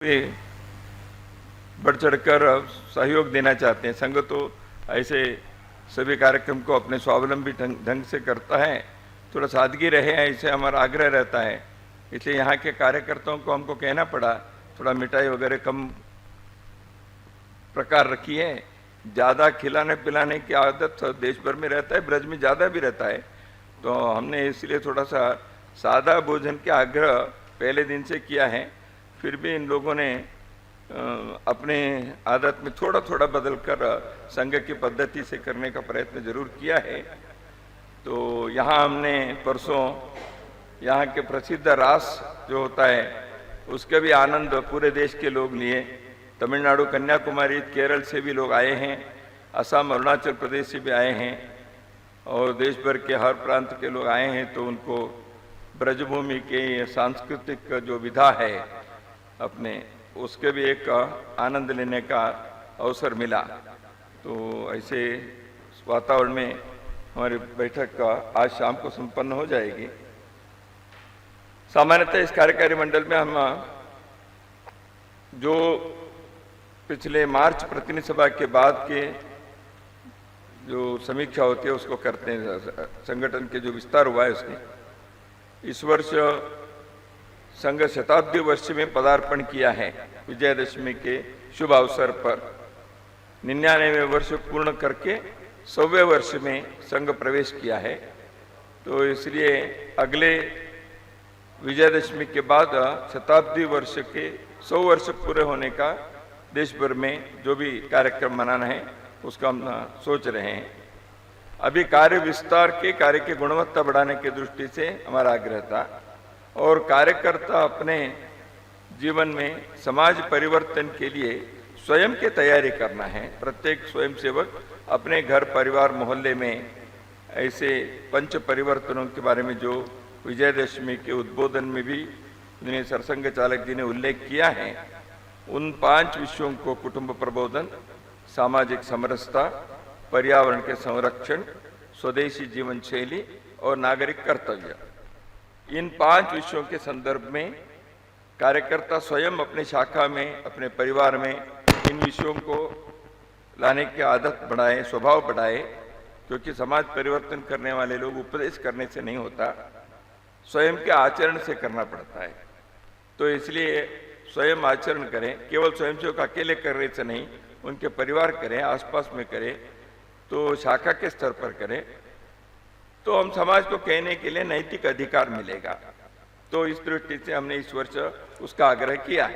वे बढ़ चढ़कर सहयोग देना चाहते हैं। संघ तो ऐसे सभी कार्यक्रम को अपने स्वावलंबी ढंग से करता है, थोड़ा सादगी रहे ऐसे हमारा आग्रह रहता है। इसलिए यहाँ के कार्यकर्ताओं को हमको कहना पड़ा थोड़ा मिठाई वगैरह कम प्रकार रखी है। ज़्यादा खिलाने पिलाने की आदत देश भर में रहता है, ब्रज में ज़्यादा भी रहता है, तो हमने इसलिए थोड़ा सा सादा भोजन के आग्रह पहले दिन से किया है। फिर भी इन लोगों ने अपने आदत में थोड़ा थोड़ा बदल कर संघ की पद्धति से करने का प्रयत्न जरूर किया है। तो यहाँ हमने परसों यहाँ के प्रसिद्ध रास जो होता है उसके भी आनंद पूरे देश के लोग लिए। तमिलनाडु, कन्याकुमारी, केरल से भी लोग आए हैं, असम, अरुणाचल प्रदेश से भी आए हैं और देश भर के हर प्रांत के लोग आए हैं। तो उनको ब्रजभूमि के सांस्कृतिक जो विधा है अपने उसके भी एक आनंद लेने का अवसर मिला। तो ऐसे वातावरण में हमारी बैठक आज शाम को संपन्न हो जाएगी। सामान्यतः इस कार्यकारी मंडल में हम जो पिछले मार्च प्रतिनिधि सभा के बाद के जो समीक्षा होती है उसको करते हैं, संगठन के जो विस्तार हुआ है उसकी। इस वर्ष संघ शताब्दी वर्ष में पदार्पण किया है। विजयदशमी के शुभ अवसर पर 99वें वर्ष पूर्ण करके 100वें वर्ष में संघ प्रवेश किया है। तो इसलिए अगले विजयदशमी के बाद शताब्दी वर्ष के 100 वर्ष पूरे होने का देश भर में जो भी कार्यक्रम मनाना है उसका हम सोच रहे हैं। अभी कार्य विस्तार के कार्य की गुणवत्ता बढ़ाने की दृष्टि से हमारा आग्रह था और कार्यकर्ता अपने जीवन में समाज परिवर्तन के लिए स्वयं की तैयारी करना है। प्रत्येक स्वयंसेवक अपने घर, परिवार, मोहल्ले में ऐसे पंच परिवर्तनों के बारे में जो विजयदशमी के उद्बोधन में भी जिन्हें सरसंघ चालक जी ने उल्लेख किया है, उन 5 विषयों को कुटुंब प्रबोधन, सामाजिक समरसता, पर्यावरण के संरक्षण, स्वदेशी जीवन शैली और नागरिक कर्तव्य, इन 5 विषयों के संदर्भ में कार्यकर्ता स्वयं अपने शाखा में, अपने परिवार में इन विषयों को लाने की आदत बढ़ाए, स्वभाव बढ़ाए, क्योंकि समाज परिवर्तन करने वाले लोग उपदेश करने से नहीं होता, स्वयं के आचरण से करना पड़ता है। तो इसलिए स्वयं आचरण करें, केवल स्वयंसेवक अकेले करने से नहीं, उनके परिवार करें, आसपास में करें, तो शाखा के स्तर पर करें, तो हम समाज को कहने के लिए नैतिक अधिकार मिलेगा। तो इस दृष्टि से हमने इस वर्ष उसका आग्रह किया।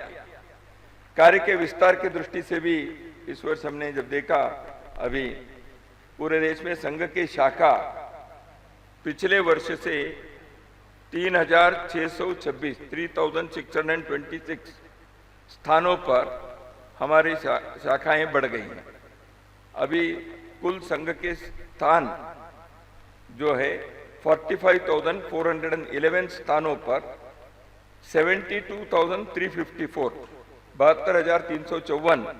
कार्य के विस्तार की दृष्टि से भी इस वर्ष हमने जब देखा, अभी पूरे देश में संघ की शाखा पिछले वर्ष से 3626 स्थानों पर हमारी शाखाएं बढ़ गई हैं। अभी कुल संघ के स्थान जो है 45,411 स्थानों पर 72,354 72,354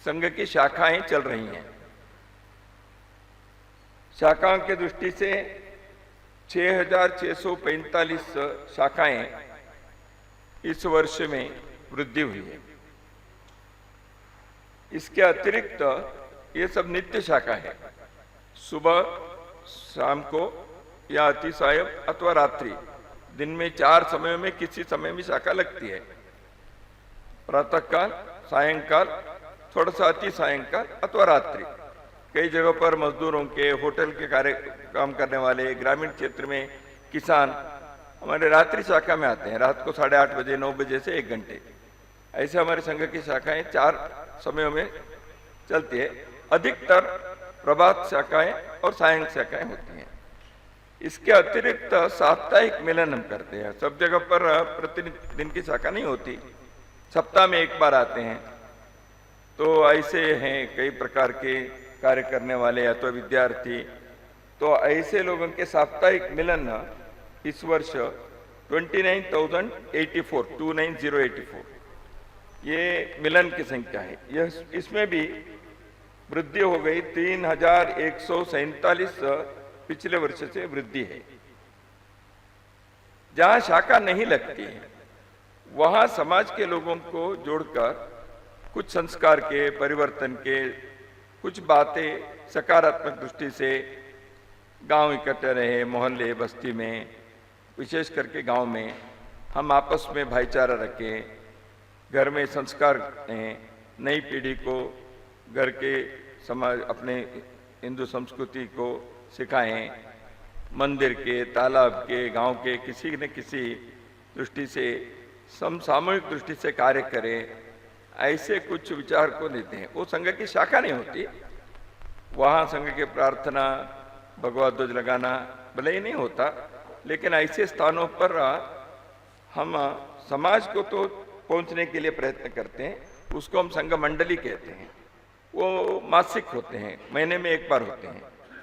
संघ की शाखाएं चल रही हैं। शाखाओं की दृष्टि से 6,645 शाखाएं इस वर्ष में वृद्धि हुई है। इसके अतिरिक्त ये सब नित्य शाखा है, सुबह, शाम को या अतिसायं अथवा रात्रि, दिन में 4 समयों में किसी समय में शाखा लगती है। प्रातःकाल, सायंकाल, थोड़ा सा अति सायंकाल अथवा रात्रि। कई जगहों पर मजदूरों के, होटल के कार्य काम करने वाले, ग्रामीण क्षेत्र में किसान हमारे रात्रि शाखा में आते हैं, रात को 8:30 बजे, 9 बजे से 1 घंटे। ऐसे हमारे संघ की शाखाएं 4 समयों में चलती है। अधिकतर प्रभात शाखाएं और सायं शाखाएं होती हैं। इसके अतिरिक्त साप्ताहिक मिलन हम करते हैं। सब जगह पर प्रतिदिन की शाखा नहीं होती, सप्ताह में 1 बार आते हैं। तो ऐसे हैं कई प्रकार के कार्य करने वाले अथवा विद्यार्थी, तो ऐसे लोगों के साप्ताहिक मिलन इस वर्ष 29,084 ये मिलन की संख्या है। यह इसमें भी वृद्धि हो गई, 3,147 पिछले वर्ष से वृद्धि है। जहां शाखा नहीं लगती है वहाँ समाज के लोगों को जोड़कर कुछ संस्कार के, परिवर्तन के, कुछ बातें सकारात्मक दृष्टि से गांव इकट्ठे रहे, मोहल्ले बस्ती में, विशेष करके गांव में हम आपस में भाईचारा रखें, घर में संस्कार दें, नई पीढ़ी को घर के समाज अपने हिंदू संस्कृति को सिखाएं, मंदिर के, तालाब के, गांव के किसी न किसी दृष्टि से समसामूहिक दृष्टि से कार्य करें, ऐसे कुछ विचार को देते हैं। वो संघ की शाखा नहीं होती, वहाँ संघ के प्रार्थना, भगवत ध्वज लगाना भले ही नहीं होता, लेकिन ऐसे स्थानों पर हम समाज को तो पहुंचने के लिए प्रयत्न करते हैं। उसको हम संघ मंडली कहते हैं। वो मासिक होते हैं, महीने में एक बार होते हैं।